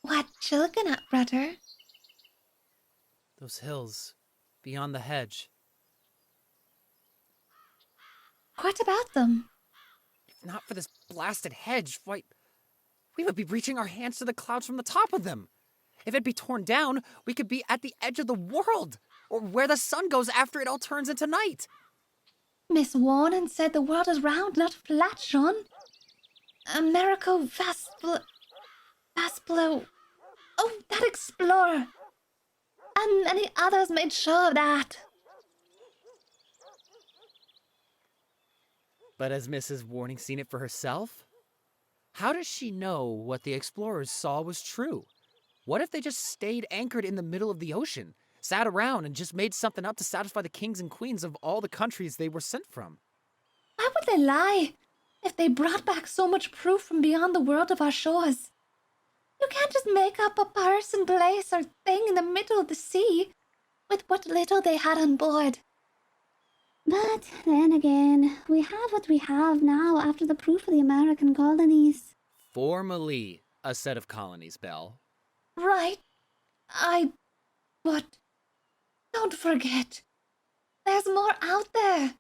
What you looking at, brother? Those hills, beyond the hedge. What about them? If not for this blasted hedge, why, we would be reaching our hands to the clouds from the top of them. If it'd be torn down, we could be at the edge of the world, or where the sun goes after it all turns into night. Miss Warren said the world is round, not flat, Sean. Americo Vasplo. Oh, that explorer. And many others made sure of that. But has Mrs. Warning seen it for herself? How does she know what the explorers saw was true? What if they just stayed anchored in the middle of the ocean, sat around and just made something up to satisfy the kings and queens of all the countries they were sent from? Why would they lie if they brought back so much proof from beyond the world of our shores? You can't just make up a person, place, or thing in the middle of the sea with what little they had on board. But then again, we have what we have now after the proof of the American colonies. Formally a set of colonies, Bell. Right. But don't forget, there's more out there.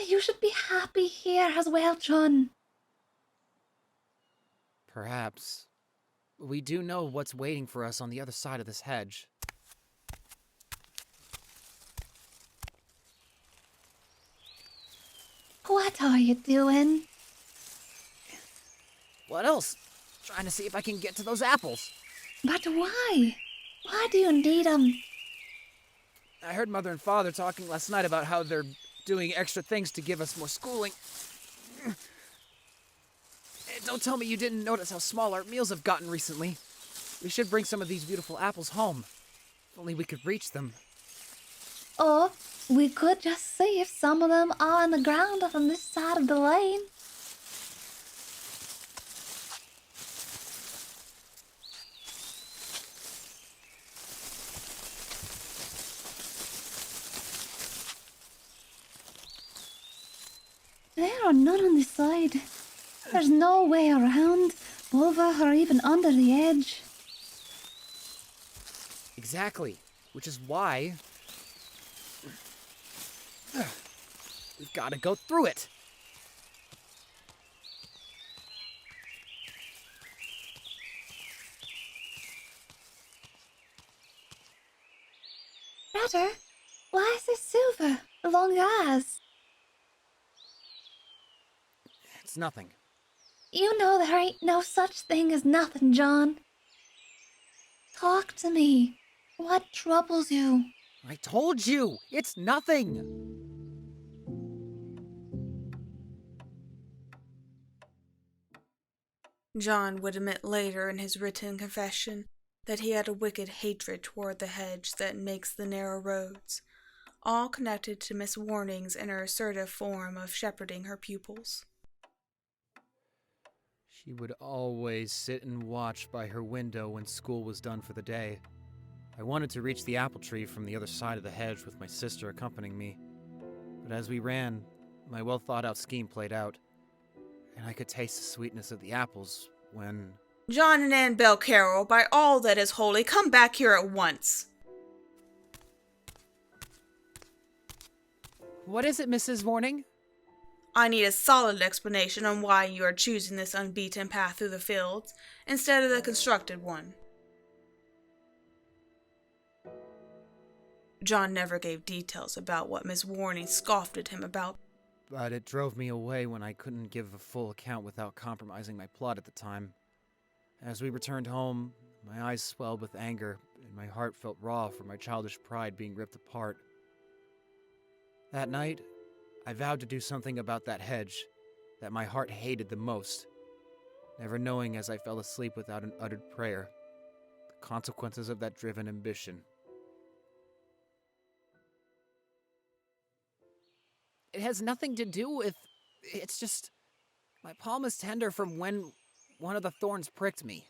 You should be happy here as well, John. Perhaps. We do know what's waiting for us on the other side of this hedge. What are you doing? What else? Trying to see if I can get to those apples. But why? Why do you need them? I heard Mother and Father talking last night about how they're doing extra things to give us more schooling. Don't tell me you didn't notice how small our meals have gotten recently. We should bring some of these beautiful apples home. If only we could reach them. Or we could just see if some of them are on the ground up on this side of the lane. There are none on this side. There's no way around, over, or even under the edge. Exactly. Which is why we've got to go through it. Brother, why is this silver? Long eyes. It's nothing. You know there ain't no such thing as nothing, John. Talk to me. What troubles you? I told you, it's nothing. John would admit later in his written confession that he had a wicked hatred toward the hedge that makes the narrow roads, all connected to Miss Warning's inner assertive form of shepherding her pupils. She would always sit and watch by her window when school was done for the day. I wanted to reach the apple tree from the other side of the hedge with my sister accompanying me. But as we ran, my well-thought-out scheme played out, and I could taste the sweetness of the apples when... John and Anne Bell Caroll, by all that is holy, come back here at once. What is it, Mrs. Warning? I need a solid explanation on why you are choosing this unbeaten path through the fields instead of the constructed one. John never gave details about what Miss Warning scoffed at him about. But it drove me away when I couldn't give a full account without compromising my plot at the time. As we returned home, my eyes swelled with anger, and my heart felt raw for my childish pride being ripped apart. That night, I vowed to do something about that hedge that my heart hated the most, never knowing as I fell asleep without an uttered prayer the consequences of that driven ambition. It has nothing to do with... It's just... My palm is tender from when one of the thorns pricked me.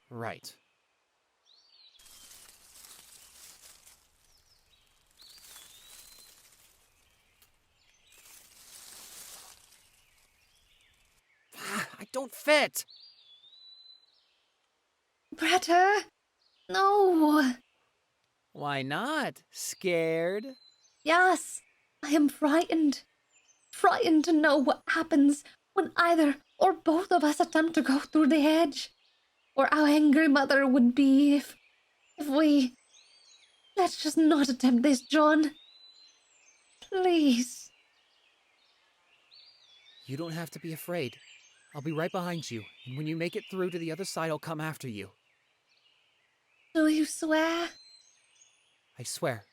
Right. I don't fit! Bretta! No! Why not? Scared? Yes, I am frightened. Frightened to know what happens when either or both of us attempt to go through the hedge. Or how angry Mother would be if we... Let's just not attempt this, John. Please. You don't have to be afraid. I'll be right behind you, and when you make it through to the other side, I'll come after you. Do you swear? I swear.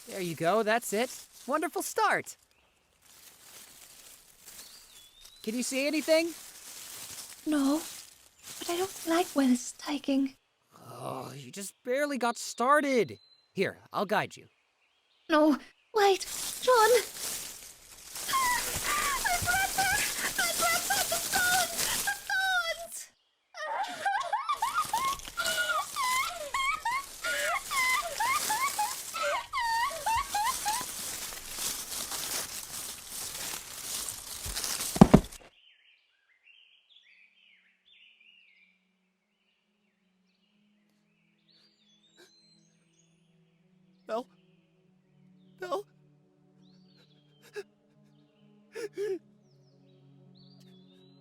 There you go, that's it. Wonderful start. Can you see anything? No, but I don't like when it's taking. Oh, you just barely got started. Here, I'll guide you. No, wait, John! Bell? Bell?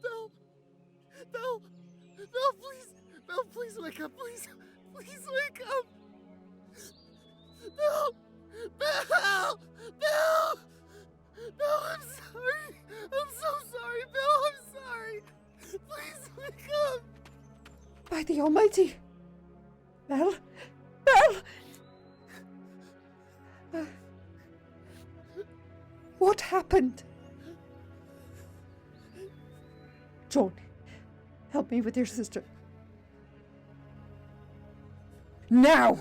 Bell? Bell? Bell, please! Bell, please wake up, please! Please wake up! Bell! Bell! Bell! Bell, I'm sorry! I'm so sorry, Bell, I'm sorry! Please wake up! By the Almighty! Bell? Bell! What happened? John, help me with your sister. Now!